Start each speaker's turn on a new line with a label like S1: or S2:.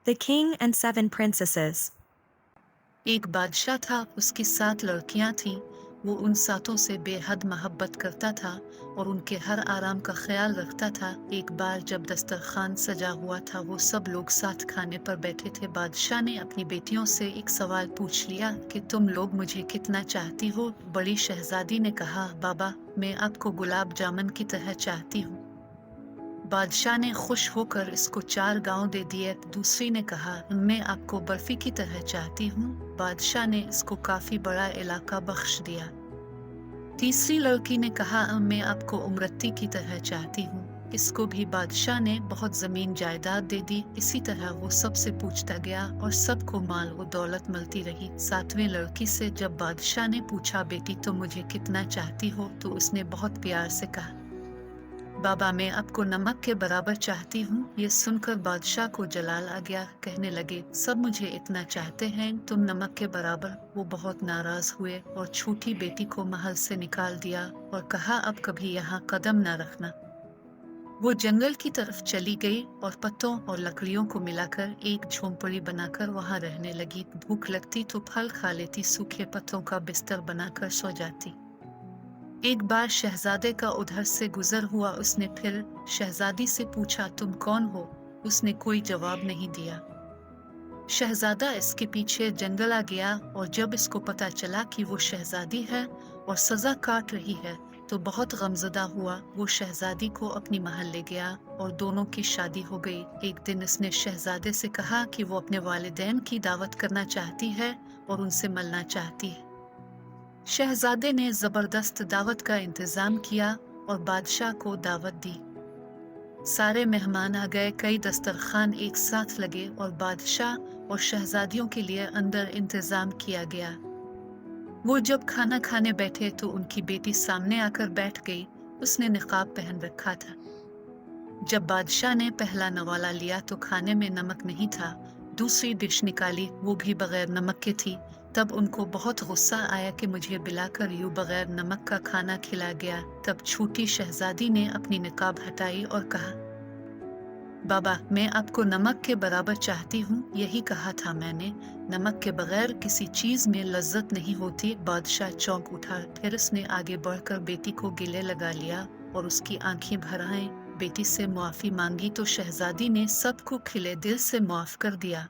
S1: The King and Seven Princesses.
S2: एक बादशाह था, उसकी 7 लड़कियां थीं। वो उन सातों से बेहद मोहब्बत करता था और उनके हर आराम का ख्याल रखता था। एक बार जब दस्तरखान सजा हुआ था, वो सब लोग साथ खाने पर बैठे थे। बादशाह ने अपनी बेटियों से एक सवाल पूछ लिया कि तुम लोग मुझे कितना चाहती हो? बड़ी शहजादी ने कहा, बाबा, मैं आपको गुलाब जामुन की तरह चाहती हूँ। बादशाह ने खुश होकर इसको 4 गांव दे दिए। दूसरी ने कहा, मैं आपको बर्फी की तरह चाहती हूँ। बादशाह ने इसको काफी बड़ा इलाका बख्श दिया। तीसरी लड़की ने कहा, मैं आपको उमरती की तरह चाहती हूँ। इसको भी बादशाह ने बहुत जमीन जायदाद दे दी। इसी तरह वो सबसे पूछता गया और सबको माल व दौलत मिलती रही। 7वें लड़की से जब बादशाह ने पूछा, बेटी तुम मुझे कितना चाहती हो? तो उसने बहुत प्यार से कहा, बाबा, मैं आपको नमक के बराबर चाहती हूँ। ये सुनकर बादशाह को जलाल आ गया। कहने लगे, सब मुझे इतना चाहते हैं, तुम नमक के बराबर। वो बहुत नाराज हुए और छोटी बेटी को महल से निकाल दिया और कहा, अब कभी यहाँ कदम न रखना। वो जंगल की तरफ चली गई और पत्तों और लकड़ियों को मिलाकर एक झोंपड़ी बनाकर वहाँ रहने लगी। भूख लगती तो फल खा लेती, सूखे पत्तों का बिस्तर बनाकर सो जाती। एक बार शहजादे का उधर से गुजर हुआ। उसने फिर शहजादी से पूछा, तुम कौन हो? उसने कोई जवाब नहीं दिया। शहजादा इसके पीछे जंगल आ गया और जब इसको पता चला कि वो शहजादी है और सजा काट रही है, तो बहुत गमज़दा हुआ। वो शहजादी को अपनी महल ले गया और दोनों की शादी हो गई। एक दिन इसने शहजादे से कहा कि वो अपने वालिदैन की दावत करना चाहती है और उनसे मिलना चाहती है। शहजादे ने जबरदस्त दावत का इंतजाम किया और बादशाह को दावत दी। सारे मेहमान आ गए, कई दस्तरखान एक साथ लगे और बादशाह और शहजादियों के लिए अंदर इंतजाम किया गया। वो जब खाना खाने बैठे तो उनकी बेटी सामने आकर बैठ गई। उसने निकाब पहन रखा था। जब बादशाह ने पहला नवाला लिया तो खाने में नमक नहीं था। दूसरी डिश निकाली, वो भी बगैर नमक की थी। तब उनको बहुत गुस्सा आया कि मुझे बिलाकर यूं बगैर नमक का खाना खिला गया। तब छोटी शहजादी ने अपनी निकाब हटाई और कहा, बाबा, मैं आपको नमक के बराबर चाहती हूँ। यही कहा था मैंने, नमक के बगैर किसी चीज में लज्जत नहीं होती। बादशाह चौंक उठा। फिर उसने आगे बढ़कर बेटी को गले लगा लिया और उसकी आंखें भर आईं। बेटी से मुआफी मांगी तो शहजादी ने सबको खिले दिल से माफ कर दिया